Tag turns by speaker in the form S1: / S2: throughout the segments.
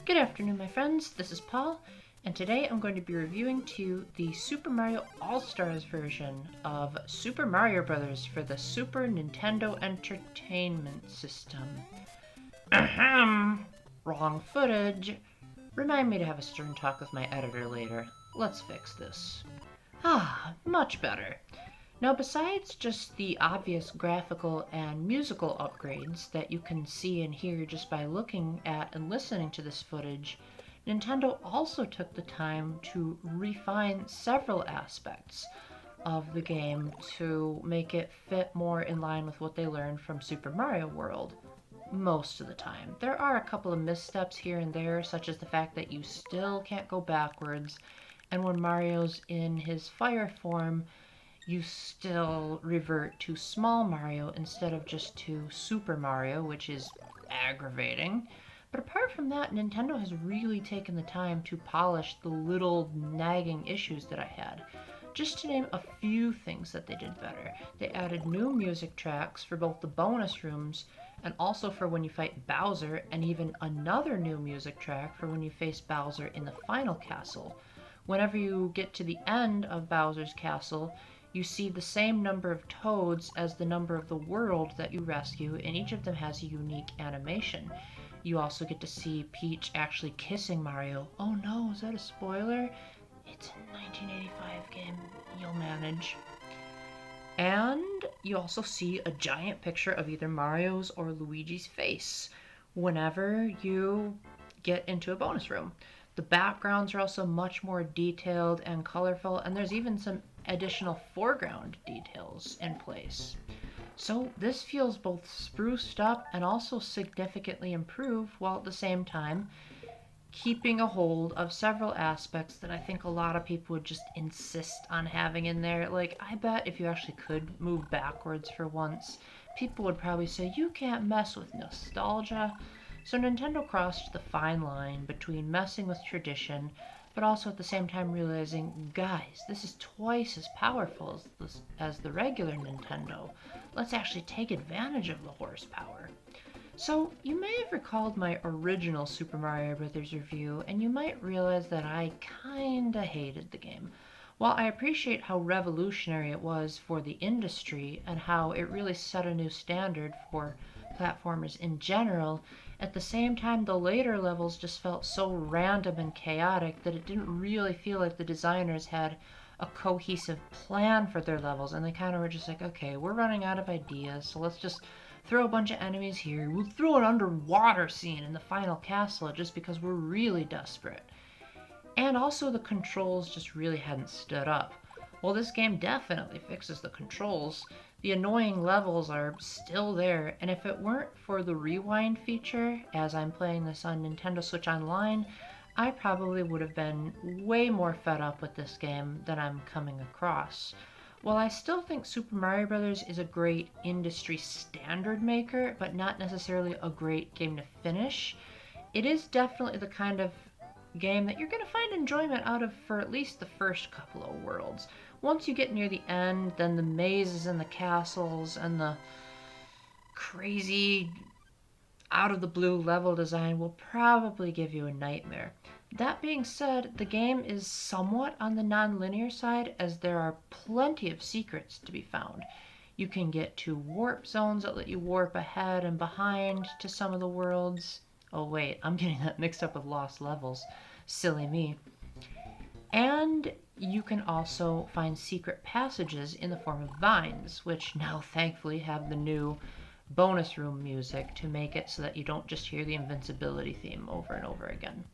S1: Good afternoon, my friends. This is Paul, and today I'm going to be reviewing to you the Super Mario All-Stars version of Super Mario Bros. For the Super Nintendo Entertainment System. Ahem! Wrong footage. Remind me to have a stern talk with my editor later. Let's fix this. Much better. Now, besides just the obvious graphical and musical upgrades that you can see and hear just by looking at and listening to this footage, Nintendo also took the time to refine several aspects of the game to make it fit more in line with what they learned from Super Mario World. Most of the time. There are a couple of missteps here and there, such as the fact that you still can't go backwards, and when Mario's in his fire form, you still revert to Small Mario instead of just to Super Mario, which is aggravating. But apart from that, Nintendo has really taken the time to polish the little nagging issues that I had. Just to name a few things that they did better. They added new music tracks for both the bonus rooms and also for when you fight Bowser, and even another new music track for when you face Bowser in the final castle. Whenever you get to the end of Bowser's castle, you see the same number of toads as the number of the world that you rescue, and each of them has a unique animation. You also get to see Peach actually kissing Mario. Oh no, is that a spoiler? It's a 1985 game, you'll manage. And you also see a giant picture of either Mario's or Luigi's face whenever you get into a bonus room. The backgrounds are also much more detailed and colorful, and there's even some additional foreground details in place. So this feels both spruced up and also significantly improved, while at the same time keeping a hold of several aspects that I think a lot of people would just insist on having in there. Like, I bet if you actually could move backwards for once, people would probably say, you can't mess with nostalgia. So Nintendo crossed the fine line between messing with tradition, but also at the same time realizing, guys, this is twice as powerful as the regular Nintendo. Let's actually take advantage of the horsepower. So, you may have recalled my original Super Mario Bros. Review, and you might realize that I kinda hated the game. While I appreciate how revolutionary it was for the industry and how it really set a new standard for platformers in general, at the same time the later levels just felt so random and chaotic that it didn't really feel like the designers had a cohesive plan for their levels, and they kind of were just like, okay, we're running out of ideas, so let's just throw a bunch of enemies here. We'll throw an underwater scene in the final castle just because we're really desperate. And also the controls just really hadn't stood up. While this game definitely fixes the controls, the annoying levels are still there, and if it weren't for the rewind feature, as I'm playing this on Nintendo Switch Online, I probably would have been way more fed up with this game than I'm coming across. While I still think Super Mario Bros. Is a great industry standard maker, but not necessarily a great game to finish, it is definitely the kind of game that you're going to find enjoyment out of for at least the first couple of worlds. Once you get near the end, then the mazes and the castles and the crazy out-of-the-blue level design will probably give you a nightmare. That being said, the game is somewhat on the non-linear side, as there are plenty of secrets to be found. You can get to warp zones that let you warp ahead and behind to some of the worlds. Oh wait, I'm getting that mixed up with Lost Levels. Silly me. And you can also find secret passages in the form of vines, which now thankfully have the new bonus room music to make it so that you don't just hear the invincibility theme over and over again.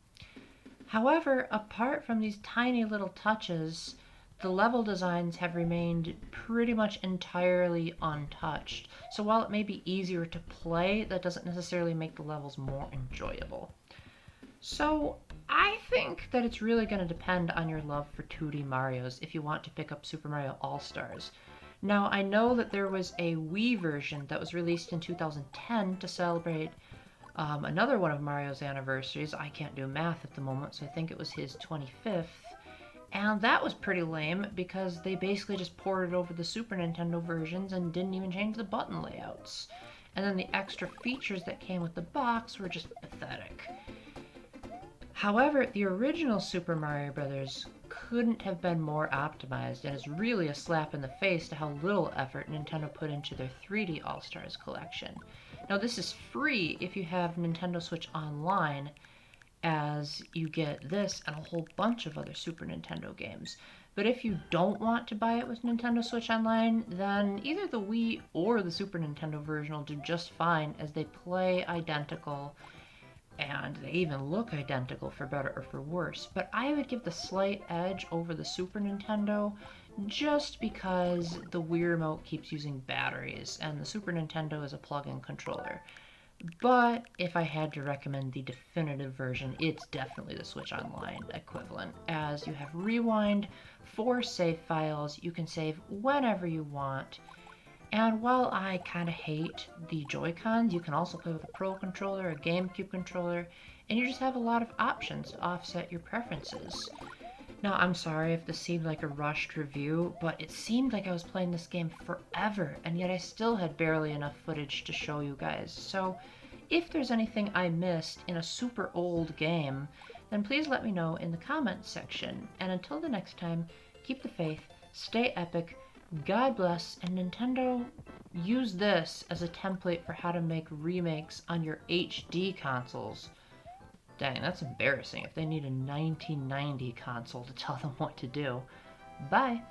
S1: However, apart from these tiny little touches, the level designs have remained pretty much entirely untouched. So while it may be easier to play, that doesn't necessarily make the levels more enjoyable. So I think that it's really going to depend on your love for 2D Marios if you want to pick up Super Mario All-Stars. Now, I know that there was a Wii version that was released in 2010 to celebrate another one of Mario's anniversaries. I can't do math at the moment, so I think it was his 25th. And that was pretty lame because they basically just ported over the Super Nintendo versions and didn't even change the button layouts. And then the extra features that came with the box were just pathetic. However, the original Super Mario Bros. Couldn't have been more optimized and is really a slap in the face to how little effort Nintendo put into their 3D All-Stars collection. Now, this is free if you have Nintendo Switch Online, as you get this and a whole bunch of other Super Nintendo games. But if you don't want to buy it with Nintendo Switch Online, then either the Wii or the Super Nintendo version will do just fine, as they play identical and they even look identical for better or for worse. But I would give the slight edge over the Super Nintendo just because the Wii Remote keeps using batteries and the Super Nintendo is a plug-in controller. But if I had to recommend the definitive version, it's definitely the Switch Online equivalent, as you have rewind, 4 save files, you can save whenever you want. And while I kind of hate the Joy-Cons, you can also play with a Pro controller, a GameCube controller, and you just have a lot of options to offset your preferences. Now, I'm sorry if this seemed like a rushed review, but it seemed like I was playing this game forever, and yet I still had barely enough footage to show you guys. So, if there's anything I missed in a super old game, then please let me know in the comments section. And until the next time, keep the faith, stay epic, God bless, and Nintendo, use this as a template for how to make remakes on your HD consoles. Dang, that's embarrassing if they need a 1990 console to tell them what to do. Bye!